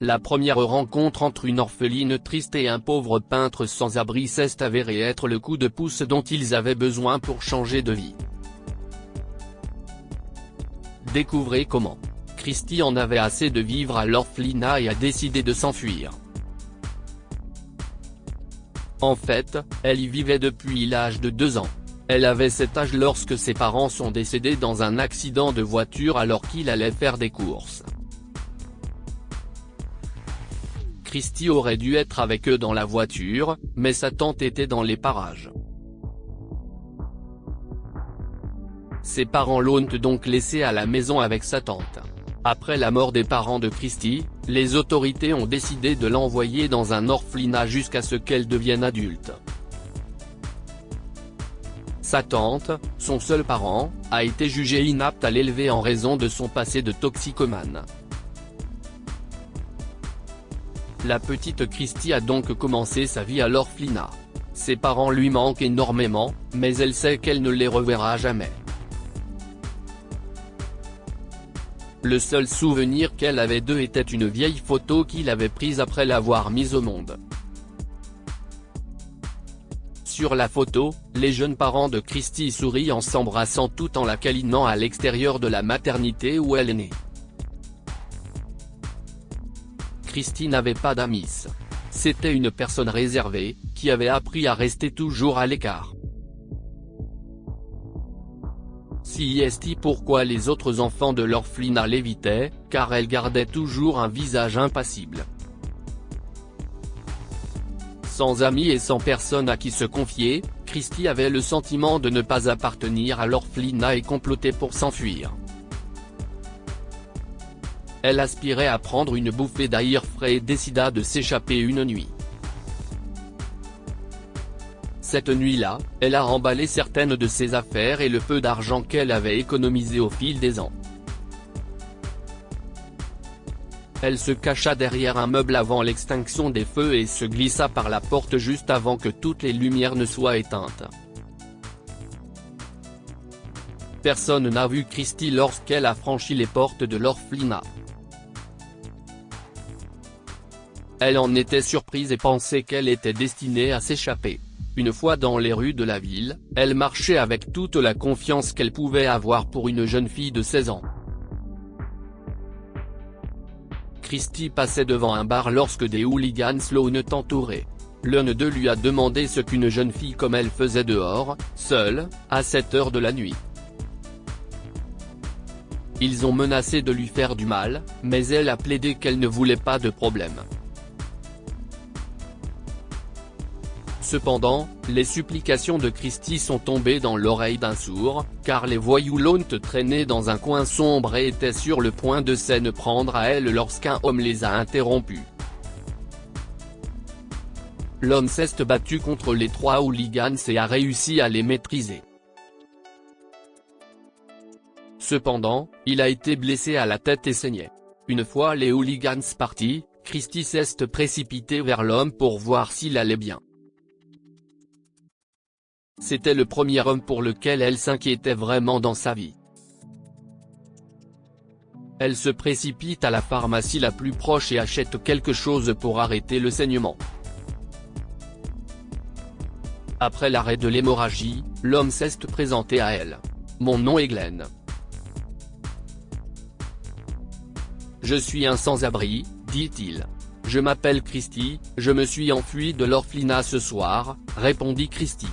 La première rencontre entre une orpheline triste et un pauvre peintre sans abri s'est avérée être le coup de pouce dont ils avaient besoin pour changer de vie. Découvrez comment Christie en avait assez de vivre à l'orphelinat et a décidé de s'enfuir. En fait, elle y vivait depuis l'âge de 2 ans. Elle avait cet âge lorsque ses parents sont décédés dans un accident de voiture alors qu'il allait faire des courses. Christie aurait dû être avec eux dans la voiture, mais sa tante était dans les parages. Ses parents l'ont donc laissé à la maison avec sa tante. Après la mort des parents de Christie, les autorités ont décidé de l'envoyer dans un orphelinat jusqu'à ce qu'elle devienne adulte. Sa tante, son seul parent, a été jugée inapte à l'élever en raison de son passé de toxicomane. La petite Christie a donc commencé sa vie à l'orphelinat. Ses parents lui manquent énormément, mais elle sait qu'elle ne les reverra jamais. Le seul souvenir qu'elle avait d'eux était une vieille photo qu'il avait prise après l'avoir mise au monde. Sur la photo, les jeunes parents de Christie sourient en s'embrassant tout en la câlinant à l'extérieur de la maternité où elle est née. Christie n'avait pas d'amis. C'était une personne réservée, qui avait appris à rester toujours à l'écart. C'est pourquoi les autres enfants de l'orphelinat l'évitaient, car elle gardait toujours un visage impassible. Sans amis et sans personne à qui se confier, Christie avait le sentiment de ne pas appartenir à l'orphelinat et complotait pour s'enfuir. Elle aspirait à prendre une bouffée d'air frais et décida de s'échapper une nuit. Cette nuit-là, elle a emballé certaines de ses affaires et le peu d'argent qu'elle avait économisé au fil des ans. Elle se cacha derrière un meuble avant l'extinction des feux et se glissa par la porte juste avant que toutes les lumières ne soient éteintes. Personne n'a vu Christie lorsqu'elle a franchi les portes de l'orphelinat. Elle en était surprise et pensait qu'elle était destinée à s'échapper. Une fois dans les rues de la ville, elle marchait avec toute la confiance qu'elle pouvait avoir pour une jeune fille de 16 ans. Christie passait devant un bar lorsque des hooligans l'ont entouré. L'un d'eux lui a demandé ce qu'une jeune fille comme elle faisait dehors, seule, à cette heure de la nuit. Ils ont menacé de lui faire du mal, mais elle a plaidé qu'elle ne voulait pas de problème. Cependant, les supplications de Christie sont tombées dans l'oreille d'un sourd, car les voyous l'ont traînée dans un coin sombre et étaient sur le point de s'en prendre à elle lorsqu'un homme les a interrompus. L'homme s'est battu contre les 3 hooligans et a réussi à les maîtriser. Cependant, il a été blessé à la tête et saignait. Une fois les hooligans partis, Christie s'est précipitée vers l'homme pour voir s'il allait bien. C'était le premier homme pour lequel elle s'inquiétait vraiment dans sa vie. Elle se précipite à la pharmacie la plus proche et achète quelque chose pour arrêter le saignement. Après l'arrêt de l'hémorragie, l'homme s'est présenté à elle. « Mon nom est Glenn. Je suis un sans-abri, dit-il. Je m'appelle Christie, je me suis enfui de l'orphelinat ce soir, répondit Christie.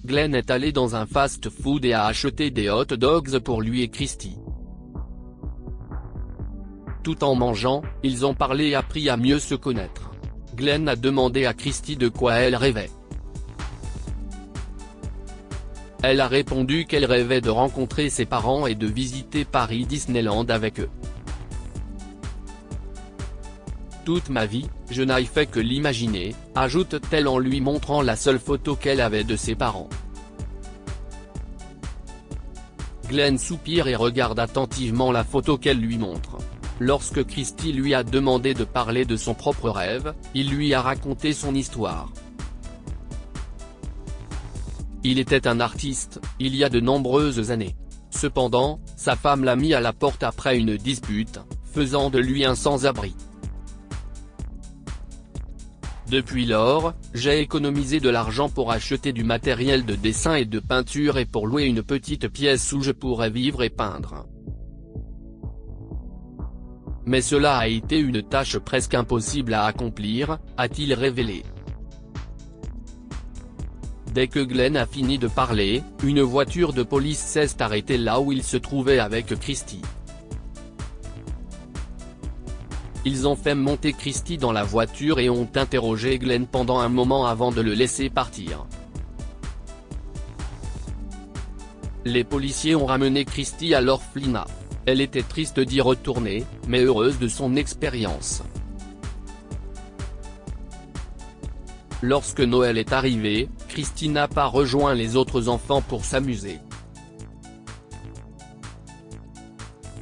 Glenn est allé dans un fast-food et a acheté des hot dogs pour lui et Christie. Tout en mangeant, ils ont parlé et appris à mieux se connaître. Glenn a demandé à Christie de quoi elle rêvait. Elle a répondu qu'elle rêvait de rencontrer ses parents et de visiter Paris Disneyland avec eux. Toute ma vie, je n'ai fait que l'imaginer, ajoute-t-elle en lui montrant la seule photo qu'elle avait de ses parents. Glenn soupire et regarde attentivement la photo qu'elle lui montre. Lorsque Christie lui a demandé de parler de son propre rêve, il lui a raconté son histoire. Il était un artiste, il y a de nombreuses années. Cependant, sa femme l'a mis à la porte après une dispute, faisant de lui un sans-abri. Depuis lors, j'ai économisé de l'argent pour acheter du matériel de dessin et de peinture et pour louer une petite pièce où je pourrais vivre et peindre. Mais cela a été une tâche presque impossible à accomplir, a-t-il révélé. Dès que Glenn a fini de parler, une voiture de police s'est arrêtée là où il se trouvait avec Christie. Ils ont fait monter Christie dans la voiture et ont interrogé Glenn pendant un moment avant de le laisser partir. Les policiers ont ramené Christie à l'orphelinat. Elle était triste d'y retourner, mais heureuse de son expérience. Lorsque Noël est arrivé, Christie n'a pas rejoint les autres enfants pour s'amuser.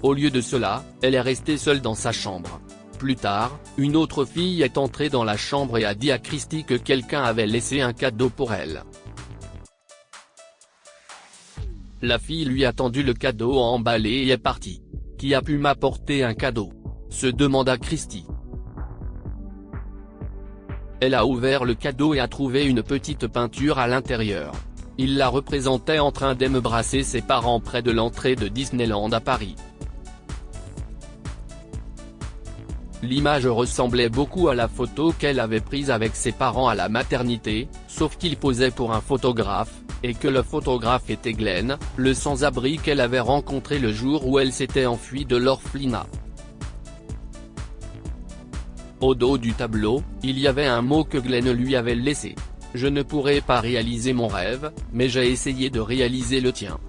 Au lieu de cela, elle est restée seule dans sa chambre. Plus tard, une autre fille est entrée dans la chambre et a dit à Christie que quelqu'un avait laissé un cadeau pour elle. La fille lui a tendu le cadeau emballé et est partie. « Qui a pu m'apporter un cadeau ?» se demanda Christie. Elle a ouvert le cadeau et a trouvé une petite peinture à l'intérieur. Il la représentait en train d'embrasser ses parents près de l'entrée de Disneyland à Paris. L'image ressemblait beaucoup à la photo qu'elle avait prise avec ses parents à la maternité, sauf qu'il posait pour un photographe, et que le photographe était Glenn, le sans-abri qu'elle avait rencontré le jour où elle s'était enfuie de l'orphelinat. Au dos du tableau, il y avait un mot que Glenn lui avait laissé. « Je ne pourrai pas réaliser mon rêve, mais j'ai essayé de réaliser le tien. »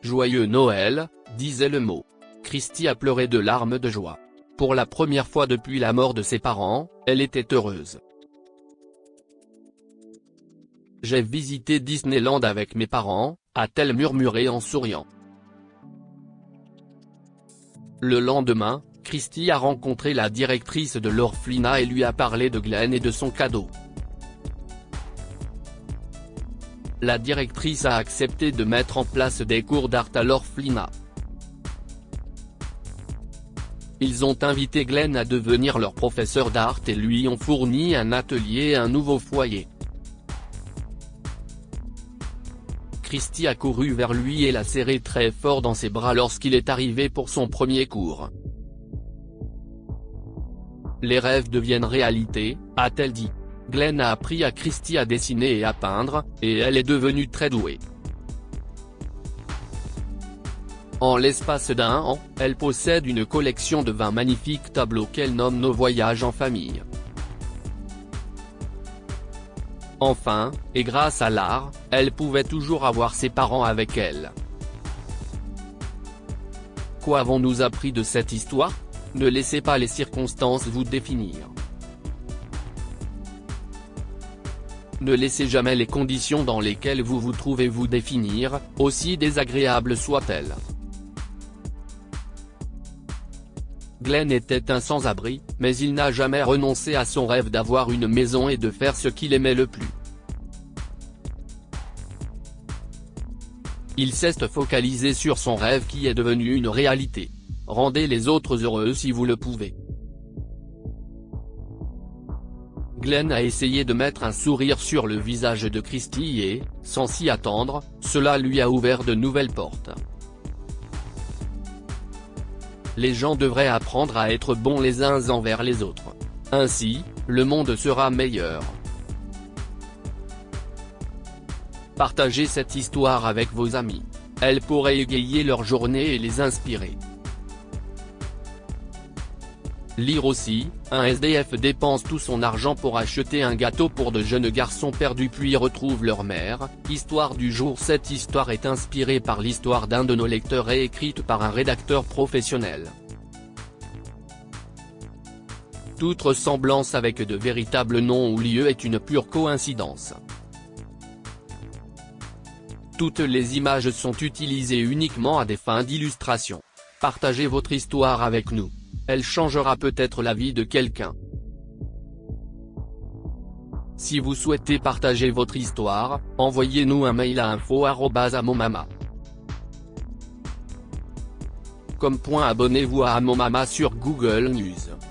Joyeux Noël, disait le mot. Christie a pleuré de larmes de joie. Pour la première fois depuis la mort de ses parents, elle était heureuse. « J'ai visité Disneyland avec mes parents », a-t-elle murmuré en souriant. Le lendemain, Christie a rencontré la directrice de l'orphelinat et lui a parlé de Glenn et de son cadeau. La directrice a accepté de mettre en place des cours d'art à l'orphelinat. Ils ont invité Glenn à devenir leur professeur d'art et lui ont fourni un atelier et un nouveau foyer. Christie a couru vers lui et l'a serré très fort dans ses bras lorsqu'il est arrivé pour son premier cours. « Les rêves deviennent réalité », a-t-elle dit. Glenn a appris à Christie à dessiner et à peindre, et elle est devenue très douée. En l'espace d'un an, elle possède une collection de 20 magnifiques tableaux qu'elle nomme Nos voyages en famille. Enfin, et grâce à l'art, elle pouvait toujours avoir ses parents avec elle. Quoi avons-nous appris de cette histoire ? Ne laissez pas les circonstances vous définir. Ne laissez jamais les conditions dans lesquelles vous vous trouvez vous définir, aussi désagréables soient-elles. Glenn était un sans-abri, mais il n'a jamais renoncé à son rêve d'avoir une maison et de faire ce qu'il aimait le plus. Il s'est focalisé sur son rêve qui est devenu une réalité. Rendez les autres heureux si vous le pouvez. Glenn a essayé de mettre un sourire sur le visage de Christie et, sans s'y attendre, cela lui a ouvert de nouvelles portes. Les gens devraient apprendre à être bons les uns envers les autres. Ainsi, le monde sera meilleur. Partagez cette histoire avec vos amis. Elle pourrait égayer leur journée et les inspirer. Lire aussi, un SDF dépense tout son argent pour acheter un gâteau pour de jeunes garçons perdus puis retrouvent leur mère. Histoire du jour. Cette histoire est inspirée par l'histoire d'un de nos lecteurs et écrite par un rédacteur professionnel. Toute ressemblance avec de véritables noms ou lieux est une pure coïncidence. Toutes les images sont utilisées uniquement à des fins d'illustration. Partagez votre histoire avec nous. Elle changera peut-être la vie de quelqu'un. Si vous souhaitez partager votre histoire, envoyez-nous un mail à info@amomama. www.amomama.com. Abonnez-vous à Amomama sur Google News.